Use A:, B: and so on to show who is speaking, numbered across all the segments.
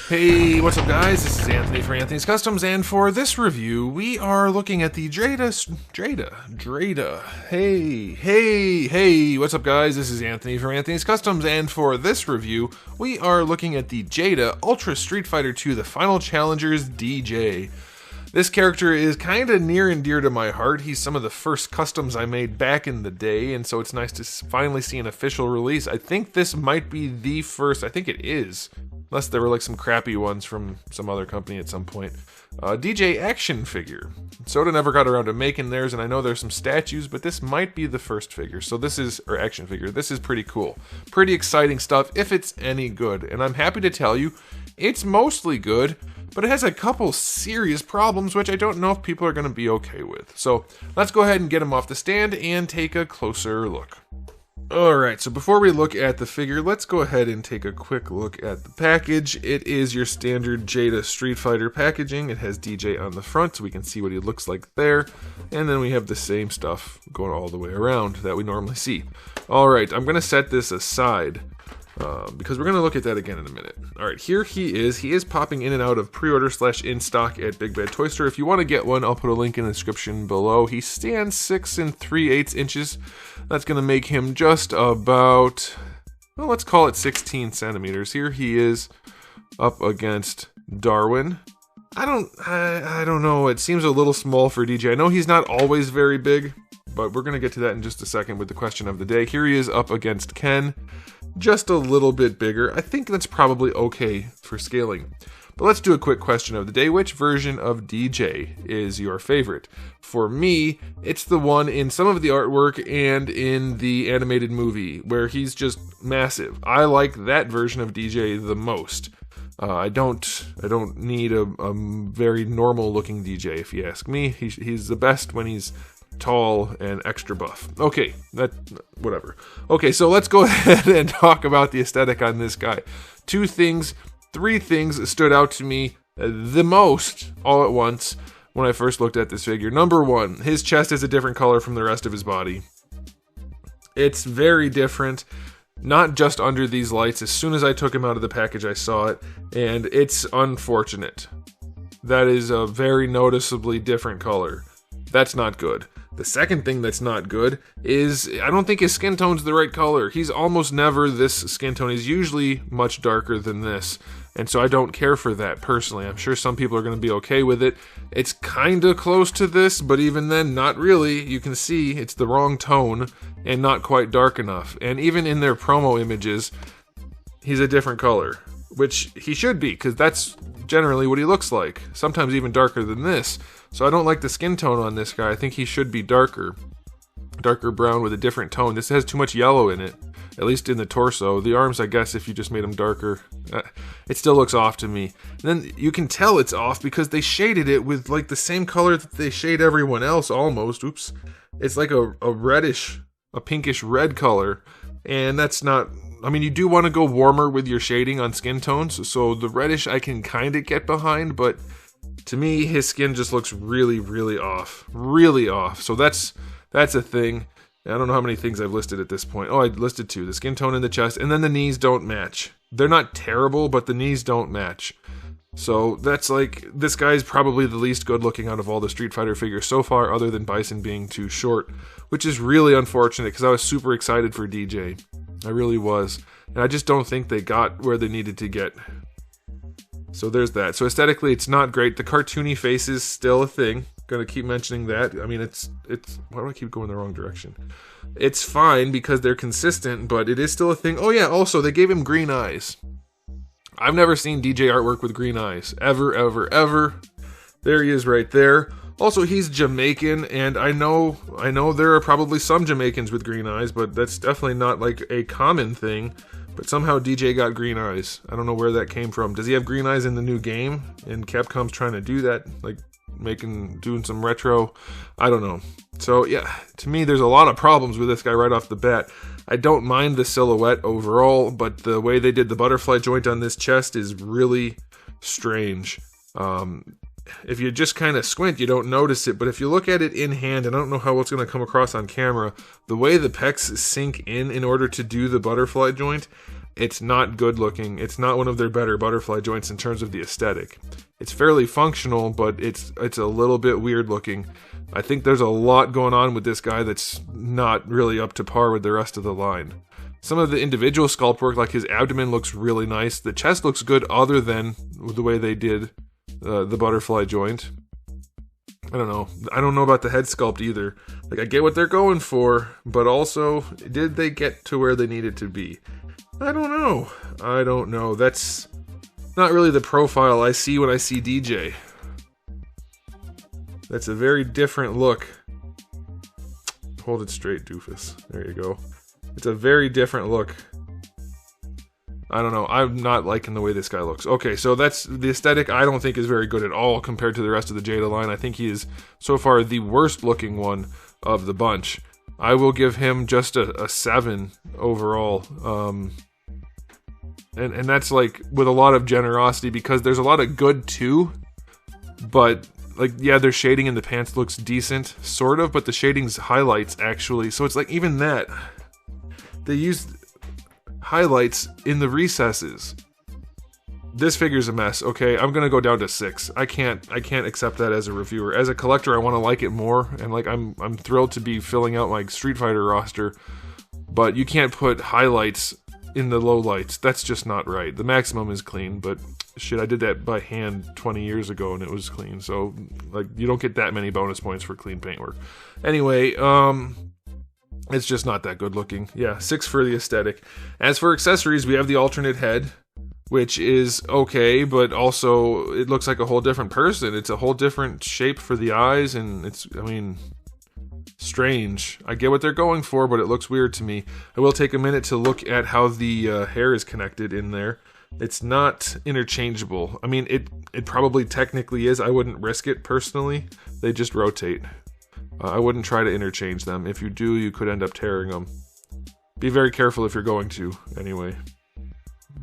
A: Hey, what's up guys? This is Anthony for Anthony's Customs, and for this review, we are looking at the Jada. Hey, what's up guys? This is Anthony for Anthony's Customs, and for this review, we are looking at the Jada Ultra Street Fighter 2 The Final Challengers DJ. This character is kind of near and dear to my heart. He's some of the first customs I made back in the day, and so it's nice to finally see an official release. I think this might be the first, I think it is, unless there were like some crappy ones from some other company at some point. DJ action figure. Soda never got around to making theirs, and I know there's some statues, but this might be the first figure. So this is, or action figure, this is pretty cool. Pretty exciting stuff, if it's any good. And I'm happy to tell you, it's mostly good, but it has a couple serious problems, which I don't know if people are going to be okay with. So let's go ahead and get him off the stand and take a closer look. Alright, so before we look at the figure, let's go ahead and take a quick look at the package. It is your standard Jada Street Fighter packaging. It has DJ on the front, so we can see what he looks like there. And then we have the same stuff going all the way around that we normally see. Alright, I'm going to set this aside, because we're going to look at that again in a minute. Alright, here he is. He is popping in and out of pre-order / in stock at Big Bad Toy Store. If you want to get one, I'll put a link in the description below. He stands 6 3/8 inches. That's going to make him just about, well, let's call it 16 centimeters. Here he is up against Darwin. I don't know. It seems a little small for DJ. I know he's not always very big, but we're going to get to that in just a second with the question of the day. Here he is up against Ken. Just a little bit bigger. I think that's probably okay for scaling. But let's do a quick question of the day. Which version of DJ is your favorite? For me, it's the one in some of the artwork and in the animated movie, where he's just massive. I like that version of DJ the most. I don't need a very normal looking DJ, if you ask me. He's the best when he's tall and extra buff. Okay, whatever. Okay, so let's go ahead and talk about the aesthetic on this guy. Three things stood out to me the most all at once when I first looked at this figure. Number one, his chest is a different color from the rest of his body. It's very different, not just under these lights. As soon as I took him out of the package, I saw it, and it's unfortunate. That is a very noticeably different color. That's not good. The second thing that's not good is I don't think his skin tone's the right color. He's almost never this skin tone. He's usually much darker than this. And so I don't care for that personally. I'm sure some people are going to be okay with it. It's kind of close to this, but even then, not really. You can see it's the wrong tone and not quite dark enough. And even in their promo images, he's a different color, which he should be, because that's generally what he looks like. Sometimes even darker than this. So I don't like the skin tone on this guy. I think he should be darker brown with a different tone. This has too much yellow in it, at least in the torso. The arms, I guess, if you just made them darker, it still looks off to me. And then you can tell it's off because they shaded it with like the same color that they shade everyone else almost. Oops. It's like a reddish, a pinkish red color, and that's not... I mean, you do want to go warmer with your shading on skin tones, so the reddish I can kind of get behind, but to me, his skin just looks really, really off. Really off. So that's a thing. I don't know how many things I've listed at this point. Oh, I listed 2. The skin tone and the chest, and then the knees don't match. They're not terrible, but the knees don't match. So that's like, this guy's probably the least good looking out of all the Street Fighter figures so far, other than Bison being too short, which is really unfortunate because I was super excited for DJ. I really was. And I just don't think they got where they needed to get. So there's that. So aesthetically, it's not great. The cartoony face is still a thing. Gonna keep mentioning that. I mean, it's. Why do I keep going the wrong direction? It's fine because they're consistent, but it is still a thing. Oh yeah, also, they gave him green eyes. I've never seen DJ artwork with green eyes. Ever, ever, ever. There he is right there. Also, he's Jamaican, and I know there are probably some Jamaicans with green eyes, but that's definitely not like a common thing. But somehow DJ got green eyes. I don't know where that came from. Does he have green eyes in the new game? And Capcom's trying to do that, like doing some retro. I don't know. So yeah, to me, there's a lot of problems with this guy right off the bat. I don't mind the silhouette overall, but the way they did the butterfly joint on this chest is really strange. If you just kind of squint, you don't notice it, but if you look at it in hand, and I don't know how it's going to come across on camera, the way the pecs sink in order to do the butterfly joint, It's not good looking. It's not one of their better butterfly joints in terms of the aesthetic. It's fairly functional, but it's a little bit weird looking. I think there's a lot going on with this guy that's not really up to par with the rest of the line. Some of the individual sculpt work, like his abdomen, looks really nice. The chest looks good other than the way they did the butterfly joint. I don't know. I don't know about the head sculpt either. Like, I get what they're going for, but also, did they get to where they needed to be? I don't know. That's not really the profile I see when I see DJ. That's a very different look. Hold it straight, doofus. There you go. It's a very different look. I don't know. I'm not liking the way this guy looks. Okay, so that's the aesthetic. I don't think is very good at all compared to the rest of the Jada line. I think he is so far the worst looking one of the bunch. I will give him just a 7 overall. And that's like with a lot of generosity because there's a lot of good too. But like, yeah, their shading in the pants looks decent, sort of, but the shading's highlights actually. So it's like even that. They used highlights in the recesses. This figure's a mess. Okay, I'm gonna go down to 6. I can't accept that as a reviewer. As a collector, I want to like it more, and like I'm thrilled to be filling out my Street Fighter roster, but you can't put highlights in the low lights. That's just not right. The maximum is clean, but shit, I did that by hand 20 years ago and it was clean. So like, you don't get that many bonus points for clean paintwork. Anyway, it's just not that good looking. Yeah, 6 for the aesthetic. As for accessories, we have the alternate head, which is okay, but also it looks like a whole different person. It's a whole different shape for the eyes, and it's, I mean, strange. I get what they're going for, but it looks weird to me. I will take a minute to look at how the hair is connected in there. It's not interchangeable. I mean, it probably technically is. I wouldn't risk it personally. They just rotate. I wouldn't try to interchange them. If you do, you could end up tearing them. Be very careful if you're going to, anyway.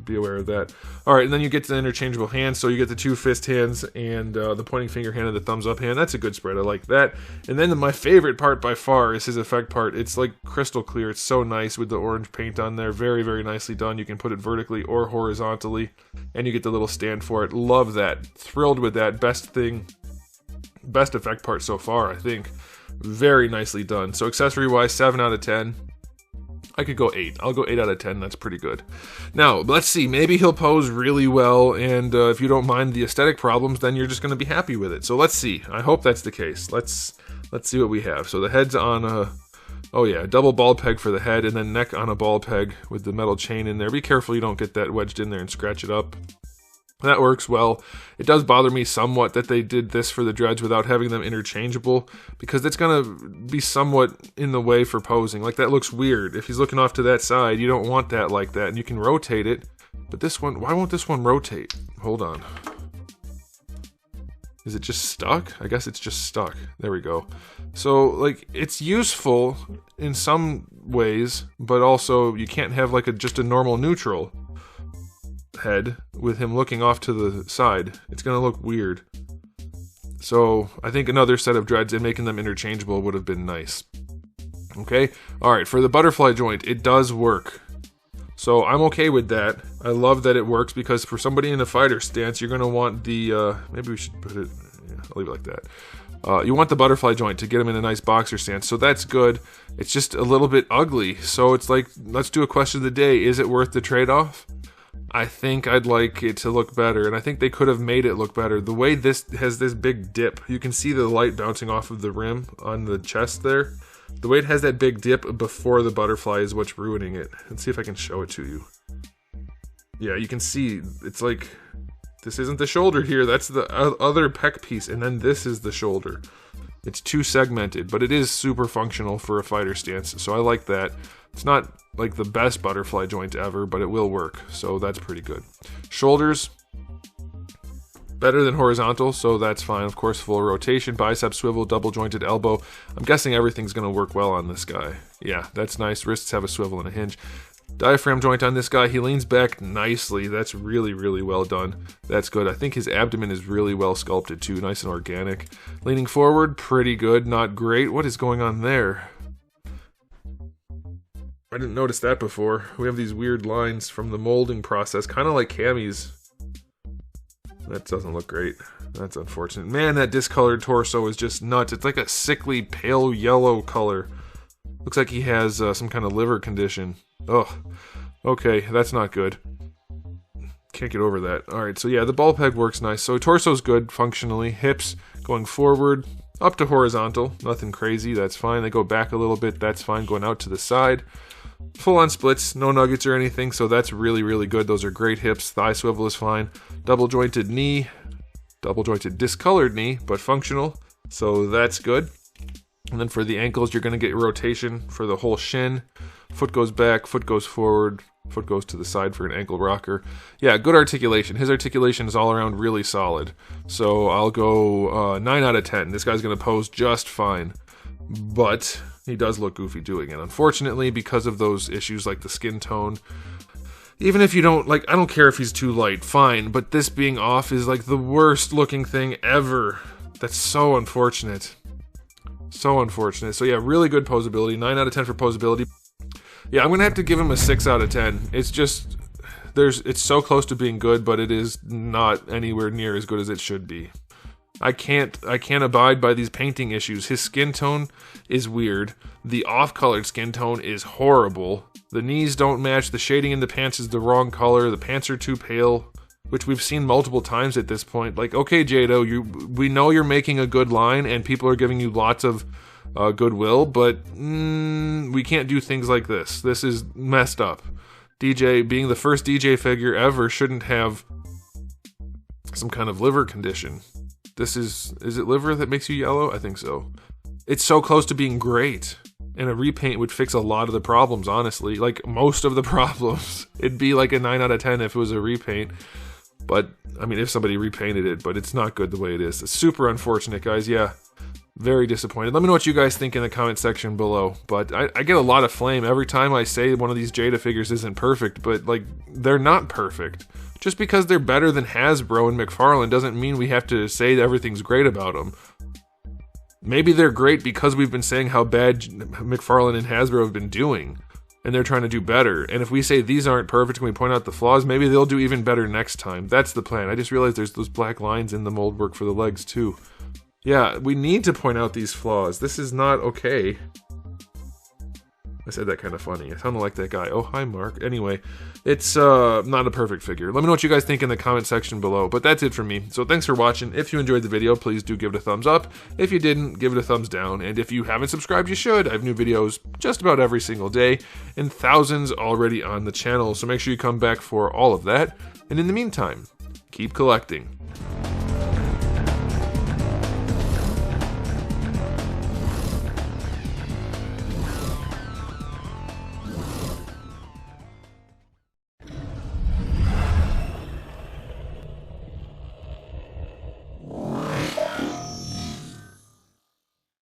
A: Be aware of that. Alright, and then you get to the interchangeable hands, so you get the 2 fist hands and the pointing finger hand and the thumbs up hand. That's a good spread, I like that. And then my favorite part by far is his effect part. It's like crystal clear. It's so nice with the orange paint on there. Very, very nicely done. You can put it vertically or horizontally, and you get the little stand for it. Love that. Thrilled with that. Best effect part so far, I think. Very nicely done. So accessory-wise, 7 out of 10. I could go 8. I'll go 8 out of 10. That's pretty good. Now, let's see. Maybe he'll pose really well, and if you don't mind the aesthetic problems, then you're just going to be happy with it. So let's see. I hope that's the case. Let's see what we have. So the head's on a... Oh yeah, double ball peg for the head, and then neck on a ball peg with the metal chain in there. Be careful you don't get that wedged in there and scratch it up. That works well. It does bother me somewhat that they did this for the dreads without having them interchangeable, because it's going to be somewhat in the way for posing. Like, that looks weird. If he's looking off to that side, you don't want that like that, and you can rotate it. But this one, why won't this one rotate? Hold on. Is it just stuck? I guess it's just stuck. There we go. So, like, it's useful in some ways, but also you can't have, like, just a normal neutral head with him looking off to the side. It's gonna look weird. So I think another set of dreads and making them interchangeable would have been nice. Okay, alright, for the butterfly joint, it does work. So I'm okay with that. I love that it works, because for somebody in a fighter stance, you're gonna want the maybe we should put it, yeah, I'll leave it like that. You want the butterfly joint to get him in a nice boxer stance, so that's good. It's just a little bit ugly, so it's like, let's do a question of the day. Is it worth the trade-off? I think I'd like it to look better, and I think they could have made it look better. The way this has this big dip, you can see the light bouncing off of the rim on the chest there. The way it has that big dip before the butterfly is what's ruining it. Let's see if I can show it to you. Yeah, you can see, it's like, this isn't the shoulder here, that's the other pec piece, and then this is the shoulder. It's too segmented, but it is super functional for a fighter stance, so I like that. It's not like the best butterfly joint ever, but it will work, so that's pretty good. Shoulders, better than horizontal, so that's fine. Of course, full rotation, bicep swivel, double jointed elbow. I'm guessing everything's going to work well on this guy. Yeah, that's nice. Wrists have a swivel and a hinge. Diaphragm joint on this guy, he leans back nicely. That's really, really well done. That's good. I think his abdomen is really well sculpted too, nice and organic. Leaning forward, pretty good, not great. What is going on there? I didn't notice that before. We have these weird lines from the molding process, kind of like Cammy's. That doesn't look great. That's unfortunate. Man, that discolored torso is just nuts. It's like a sickly pale yellow color. Looks like he has some kind of liver condition. Ugh. Okay, that's not good. Can't get over that. Alright, so yeah, the ball peg works nice. So torso's good functionally. Hips going forward, up to horizontal. Nothing crazy, that's fine. They go back a little bit, that's fine. Going out to the side. Full on splits, no nuggets or anything, so that's really, really good. Those are great hips. Thigh swivel is fine. Double jointed knee. Double jointed discolored knee, but functional. So that's good. And then for the ankles, you're going to get rotation for the whole shin. Foot goes back, foot goes forward, foot goes to the side for an ankle rocker. Yeah, good articulation. His articulation is all around really solid. So I'll go 9 out of 10. This guy's going to pose just fine. But he does look goofy doing it. Unfortunately, because of those issues like the skin tone, even if you don't, like, I don't care if he's too light, fine. But this being off is like the worst looking thing ever. That's so unfortunate. So unfortunate. So yeah, really good posability. 9 out of 10 for posability. Yeah, I'm going to have to give him a 6 out of 10. It's just, it's so close to being good, but it is not anywhere near as good as it should be. I can't abide by these painting issues. His skin tone is weird. The off-colored skin tone is horrible. The knees don't match. The shading in the pants is the wrong color. The pants are too pale, which we've seen multiple times at this point. Like, okay, Jada, we know you're making a good line, and people are giving you lots of goodwill, but we can't do things like this. This is messed up. DJ, being the first DJ figure ever, shouldn't have some kind of liver condition. This is it liver that makes you yellow? I think so. It's so close to being great. And a repaint would fix a lot of the problems, honestly. Like, most of the problems. It'd be like a 9 out of 10 if it was a repaint. But, I mean, if somebody repainted it, but it's not good the way it is. It's super unfortunate, guys. Yeah, very disappointed. Let me know what you guys think in the comment section below. But I get a lot of flame every time I say one of these Jada figures isn't perfect, but, like, they're not perfect. Just because they're better than Hasbro and McFarlane doesn't mean we have to say that everything's great about them. Maybe they're great because we've been saying how bad McFarlane and Hasbro have been doing, and they're trying to do better. And if we say these aren't perfect and we point out the flaws, maybe they'll do even better next time. That's the plan. I just realized there's those black lines in the mold work for the legs too. Yeah, we need to point out these flaws. This is not okay. I said that kind of funny. I sounded like that guy. Oh, hi, Mark. Anyway, it's not a perfect figure. Let me know what you guys think in the comment section below. But that's it for me. So thanks for watching. If you enjoyed the video, please do give it a thumbs up. If you didn't, give it a thumbs down. And if you haven't subscribed, you should. I have new videos just about every single day, and thousands already on the channel. So make sure you come back for all of that. And in the meantime, keep collecting.